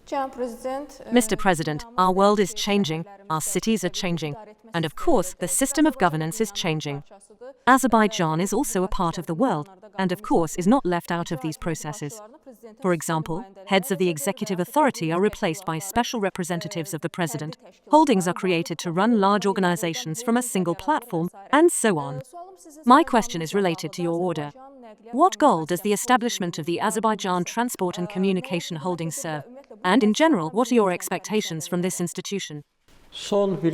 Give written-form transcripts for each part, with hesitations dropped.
Mr. President, our world is changing, our cities are changing, and of course, the system of governance is changing. Azerbaijan is also a part of the world, and of course is not left out of these processes. For example, heads of the executive authority are replaced by special representatives of the president, holdings are created to run large organizations from a single platform, and so on. My question is related to your order. What goal does the establishment of the Azerbaijan Transport and Communication Holding serve? And in general, what are your expectations from this institution? Over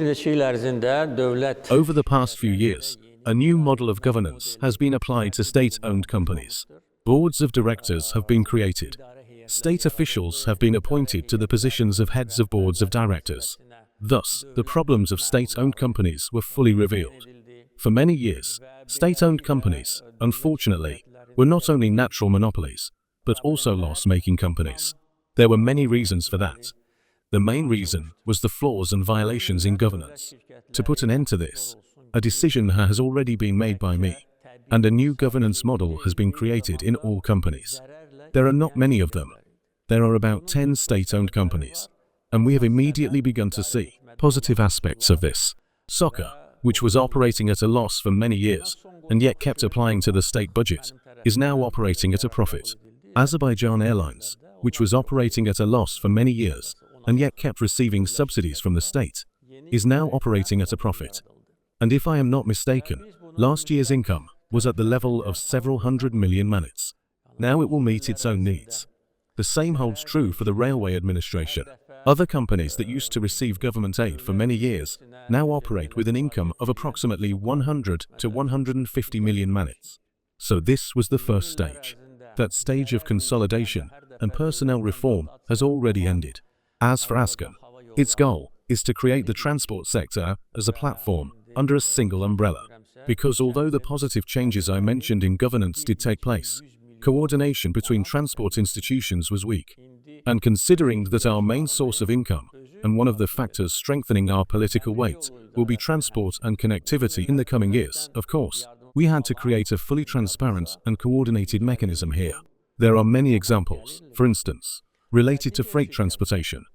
the past few years, a new model of governance has been applied to state-owned companies. Boards of directors have been created. State officials have been appointed to the positions of heads of boards of directors. Thus, the problems of state-owned companies were fully revealed. For many years, state-owned companies, unfortunately, were not only natural monopolies, but also loss-making companies. There were many reasons for that. The main reason was the flaws and violations in governance. To put an end to this, a decision has already been made by me, and a new governance model has been created in all companies. There are not many of them. There are about 10 state-owned companies, and we have immediately begun to see positive aspects of this. Soccer, which was operating at a loss for many years, and yet kept applying to the state budget, is now operating at a profit. Azerbaijan Airlines, which was operating at a loss for many years, and yet kept receiving subsidies from the state, is now operating at a profit. And if I am not mistaken, last year's income was at the level of several hundred million manats. Now it will meet its own needs. The same holds true for the railway administration. Other companies that used to receive government aid for many years now operate with an income of approximately 100 to 150 million manats. So this was the first stage. That stage of consolidation and personnel reform has already ended. As for AZCON, its goal is to create the transport sector as a platform under a single umbrella. Because although the positive changes I mentioned in governance did take place, coordination between transport institutions was weak. And considering that our main source of income and one of the factors strengthening our political weight will be transport and connectivity in the coming years, of course, we had to create a fully transparent and coordinated mechanism here. There are many examples, for instance, related to freight transportation.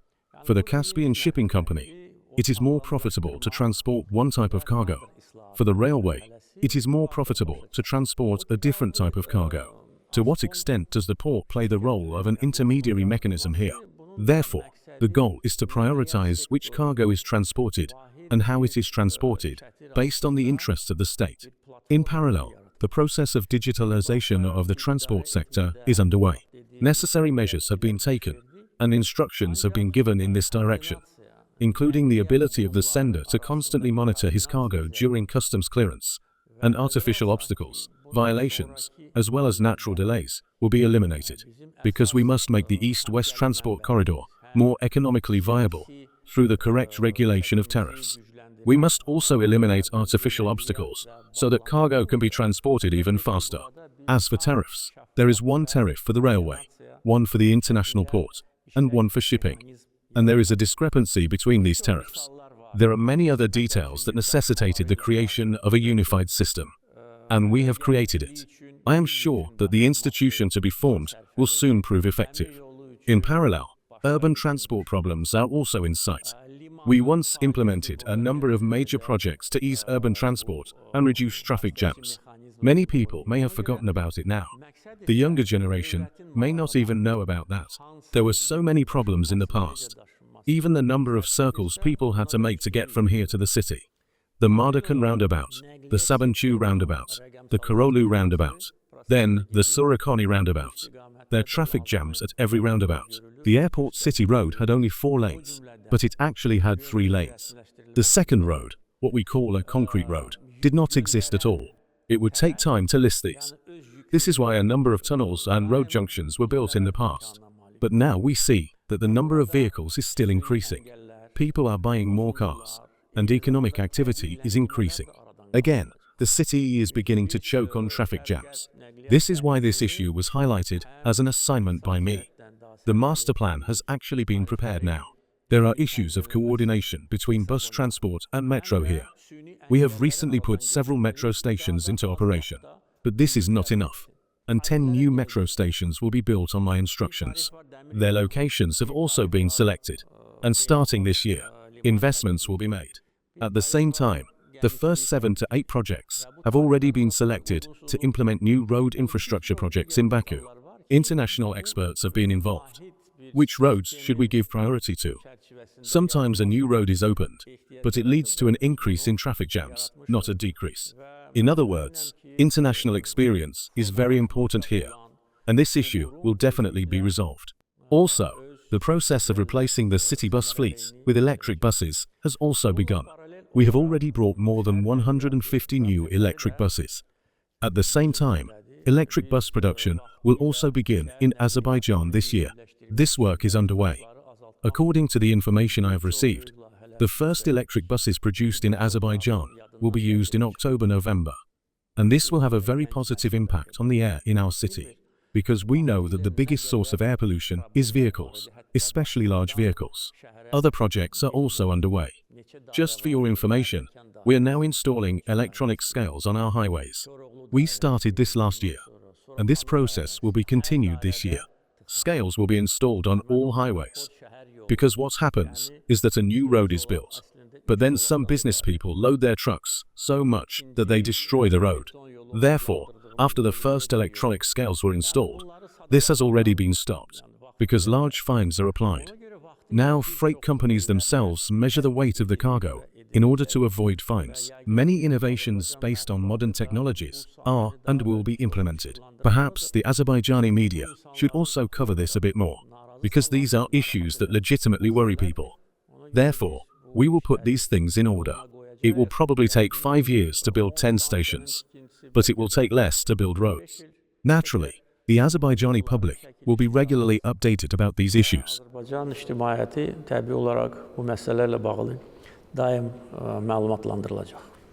For the Caspian Shipping Company, it is more profitable to transport one type of cargo. For the railway, it is more profitable to transport a different type of cargo. To what extent does the port play the role of an intermediary mechanism here? Therefore, the goal is to prioritize which cargo is transported and how it is transported, based on the interests of the state. In parallel, the process of digitalization of the transport sector is underway. Necessary measures have been taken, and instructions have been given in this direction, including the ability of the sender to constantly monitor his cargo during customs clearance, and artificial obstacles, violations, as well as natural delays, will be eliminated, because we must make the East-West transport corridor more economically viable through the correct regulation of tariffs. We must also eliminate artificial obstacles so that cargo can be transported even faster. As for tariffs, there is one tariff for the railway, one for the international port, and one for shipping. And there is a discrepancy between these tariffs. There are many other details that necessitated the creation of a unified system. And we have created it. I am sure that the institution to be formed will soon prove effective. In parallel, urban transport problems are also in sight. We once implemented a number of major projects to ease urban transport and reduce traffic jams. Many people may have forgotten about it now. The younger generation may not even know about that. There were so many problems in the past. Even the number of circles people had to make to get from here to the city. The Mardakan roundabout, the Sabanchu roundabout, the Korolu roundabout, then the Surakani roundabout. There are traffic jams at every roundabout. The airport city road had only 4 lanes, but it actually had 3 lanes. The second road, what we call a concrete road, did not exist at all. It would take time to list these. This is why a number of tunnels and road junctions were built in the past. But now we see that the number of vehicles is still increasing. People are buying more cars, and economic activity is increasing. Again, the city is beginning to choke on traffic jams. This is why this issue was highlighted as an assignment by me. The master plan has actually been prepared now. There are issues of coordination between bus transport and metro here. We have recently put several metro stations into operation, but this is not enough. and 10 new metro stations will be built on my instructions. Their locations have also been selected, and starting this year, investments will be made. At the same time, the first 7 to 8 projects have already been selected to implement new road infrastructure projects in Baku. International experts have been involved. Which roads should we give priority to? Sometimes a new road is opened, but it leads to an increase in traffic jams, not a decrease. In other words, international experience is very important here, and this issue will definitely be resolved. Also, the process of replacing the city bus fleet with electric buses has also begun. We have already brought more than 150 new electric buses. At the same time, electric bus production will also begin in Azerbaijan this year. This work is underway. According to the information I have received, the first electric buses produced in Azerbaijan will be used in October-November. And this will have a very positive impact on the air in our city, because we know that the biggest source of air pollution is vehicles, especially large vehicles. Other projects are also underway. Just for your information, we are now installing electronic scales on our highways. We started this last year, and this process will be continued this year. Scales will be installed on all highways. Because what happens is that a new road is built, but then some business people load their trucks so much that they destroy the road. Therefore, after the first electronic scales were installed, this has already been stopped, because large fines are applied. Now freight companies themselves measure the weight of the cargo in order to avoid fines. Many innovations based on modern technologies are and will be implemented. Perhaps the Azerbaijani media should also cover this a bit more, because these are issues that legitimately worry people. Therefore, we will put these things in order. It will probably take 5 years to build 10 stations, but it will take less to build roads. Naturally, the Azerbaijani public will be regularly updated about these issues. Azərbaycan ictimaiyyəti təbii olaraq bu məsələlərlə bağlı daim məlumatlandırılacaq.